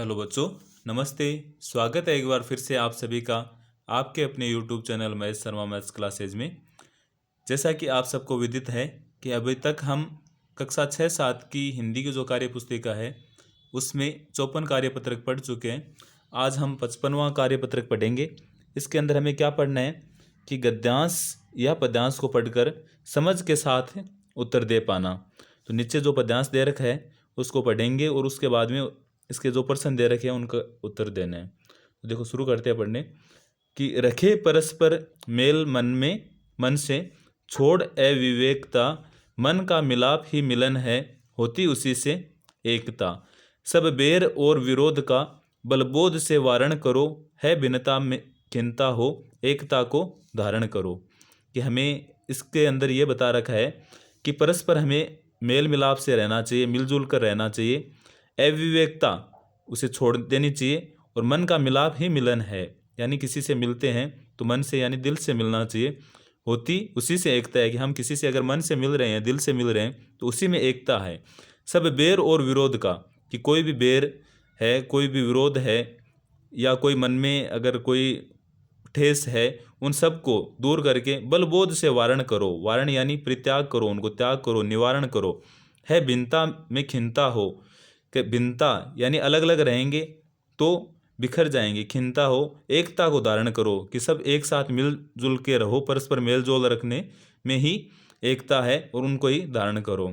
Hello बच्चों, नमस्ते। स्वागत है एक बार फिर से आप सभी का आपके अपने YouTube channel Mahesh Sharma maths classes में। जैसा कि आप सबको विदित है कि अभी तक हम कक्षा 6-7 की हिंदी की जो कार्य पुस्तिका है उसमें 54 कार्यपत्रक पढ़ चुके हैं। आज हम 55वां कार्यपत्रक पढ़ेंगे। इसके अंदर हमें क्या पढ़ना है कि गद्यांश या पद्यांश को पढ़कर समझ के साथ उत्तर दे पाना। तो नीचे जो पद्यांश दे रखा है उसको पढ़ेंगे और उसके बाद में इसके जो प्रश्न दे रखे हैं उनका उत्तर देना है। तो देखो शुरू करते हैं पढ़ने कि रखे परस्पर मेल मन से छोड़ अविवेकता, मन का मिलाप ही मिलन है, होती उसी से एकता। सब बेर और विरोध का बलबोध से वारण करो, है भिन्नता में खिन्नता हो, एकता को धारण करो। कि हमें इसके अंदर ये बता रखा है कि परस्पर हमें मेल मिलाप से रहना चाहिए, मिलजुल कर रहना चाहिए। अविवेकता उसे छोड़ देनी चाहिए और मन का मिलाप ही मिलन है, यानी किसी से मिलते हैं तो मन से यानी दिल से मिलना चाहिए। होती उसी से एकता है कि हम किसी से अगर मन से मिल रहे हैं, दिल से मिल रहे हैं तो उसी में एकता है। सब बेर और विरोध का, कि कोई भी बेर है, कोई भी विरोध है या कोई मन में अगर कोई ठेस है, उन सब को दूर करके बलबोध से वारण करो। वारण यानी परित्याग करो, उनको त्याग करो, निवारण करो। है भिन्नता में खिन्नता हो, कि भिन्नता यानी अलग अलग रहेंगे तो बिखर जाएंगे, खिन्नता हो, एकता को धारण करो कि सब एक साथ मिलजुल के रहो। परस्पर मेल जोल रखने में ही एकता है और उनको ही धारण करो।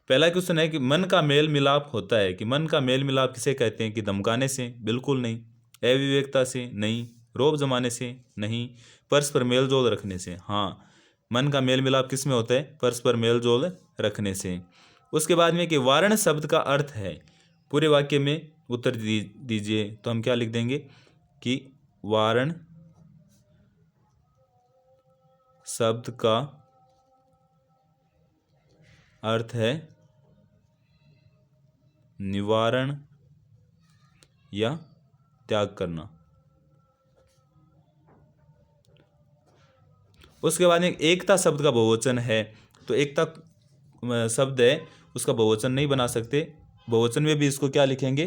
पहला क्वेश्चन है कि मन का मेल मिलाप होता है, कि मन का मेल मिलाप किसे कहते हैं? कि धमकाने से? बिल्कुल नहीं। अविवेकता से? नहीं। रोब जमाने से? नहीं। परस्पर मेल जोल रखने से? हाँ, मन का मेल मिलाप किस में होता है? परस्पर मेल जोल रखने से। उसके बाद में कि वारण शब्द का अर्थ है, पूरे वाक्य में उत्तर दीजिए। तो हम क्या लिख देंगे कि वारण शब्द का अर्थ है निवारण या त्याग करना। उसके बाद में एकता शब्द का बहुवचन है, तो एकता शब्द है उसका बहुवचन नहीं बना सकते, बहुवचन में भी इसको क्या लिखेंगे?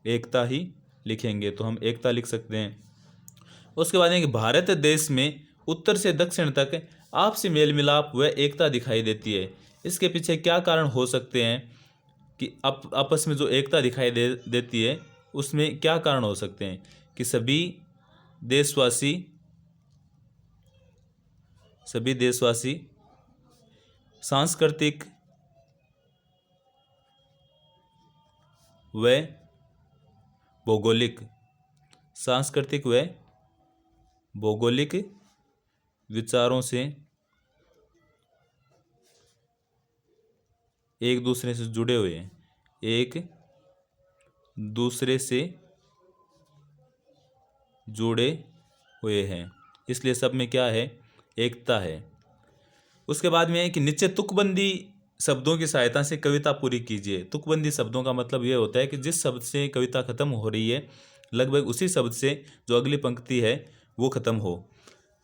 एकता ही लिखेंगे। तो हम एकता लिख सकते हैं। उसके बाद में भारत देश में उत्तर से दक्षिण तक आपसी मेल मिलाप व एकता दिखाई देती है। इसके पीछे क्या कारण हो सकते हैं कि आपस में जो एकता दिखाई देती है उसमें क्या कारण हो सकते हैं? कि सभी देशवासी सांस्कृतिक व भौगोलिक विचारों से एक दूसरे से जुड़े हुए हैं, एक दूसरे से जुड़े हुए हैं, इसलिए सब में क्या है? एकता है। उसके बाद में है कि नीचे तुकबंदी शब्दों की सहायता से कविता पूरी कीजिए। तुकबंदी शब्दों का मतलब ये होता है कि जिस शब्द से कविता खत्म हो रही है लगभग उसी शब्द से जो अगली पंक्ति है वो खत्म हो।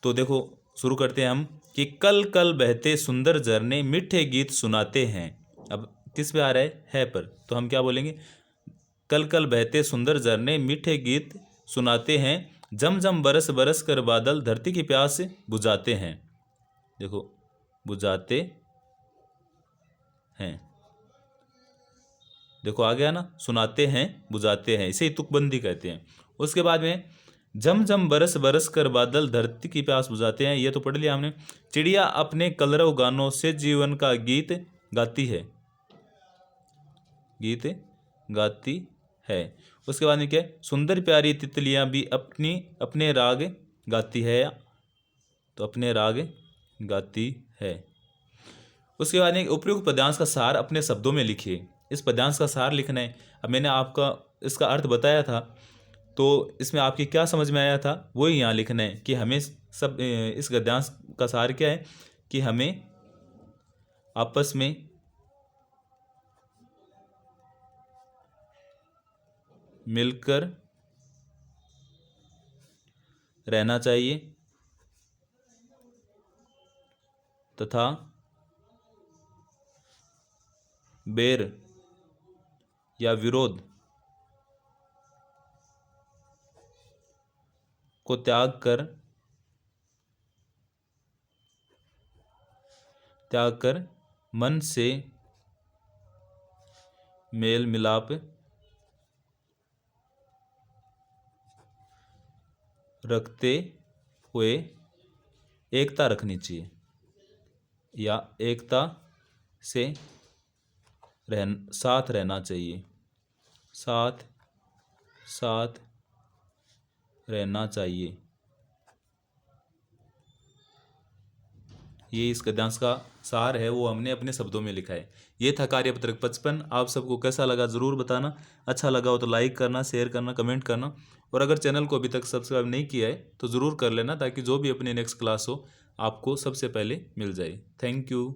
तो देखो शुरू करते हैं हम कि कल कल बहते सुंदर झरने मीठे गीत सुनाते हैं। अब किस पे आ रहा है पर, तो हम क्या बोलेंगे? कल कल बहते सुंदर झरने मीठे गीत सुनाते हैं, झम झम बरस बरस कर बादल धरती की प्यास बुझाते हैं। देखो बुझाते हैं, देखो आ गया ना, सुनाते हैं बुझाते हैं, इसे ही तुकबंदी कहते हैं। उसके बाद में झम झम बरस बरस कर बादल धरती की प्यास बुझाते हैं, ये तो पढ़ लिया हमने। चिड़िया अपने कलरव गानों से जीवन का गीत गाती है, गीत गाती है। उसके बाद में क्या? सुंदर प्यारी तितलियां भी अपने राग गाती है, तो अपने राग गाती है। उसके बाद में उपयुक्त पद्यांश का सार अपने शब्दों में लिखिए। इस पद्यांश का सार लिखना है। अब मैंने आपका इसका अर्थ बताया था, तो इसमें आपकी क्या समझ में आया था वही यहाँ लिखना है कि हमें सब इस गद्यांश का सार क्या है कि हमें आपस में मिलकर रहना चाहिए तथा बैर या विरोध को त्याग कर मन से मेल मिलाप रखते हुए एकता रखनी चाहिए, या एकता से साथ रहना चाहिए, साथ रहना चाहिए। ये इस गद्यांश का सार है, वो हमने अपने शब्दों में लिखा है। ये था कार्यपत्रक 55। आप सबको कैसा लगा ज़रूर बताना। अच्छा लगा हो तो लाइक करना, शेयर करना, कमेंट करना, और अगर चैनल को अभी तक सब्सक्राइब नहीं किया है तो ज़रूर कर लेना, ताकि जो भी अपनी नेक्स्ट क्लास हो आपको सबसे पहले मिल जाए। Thank you.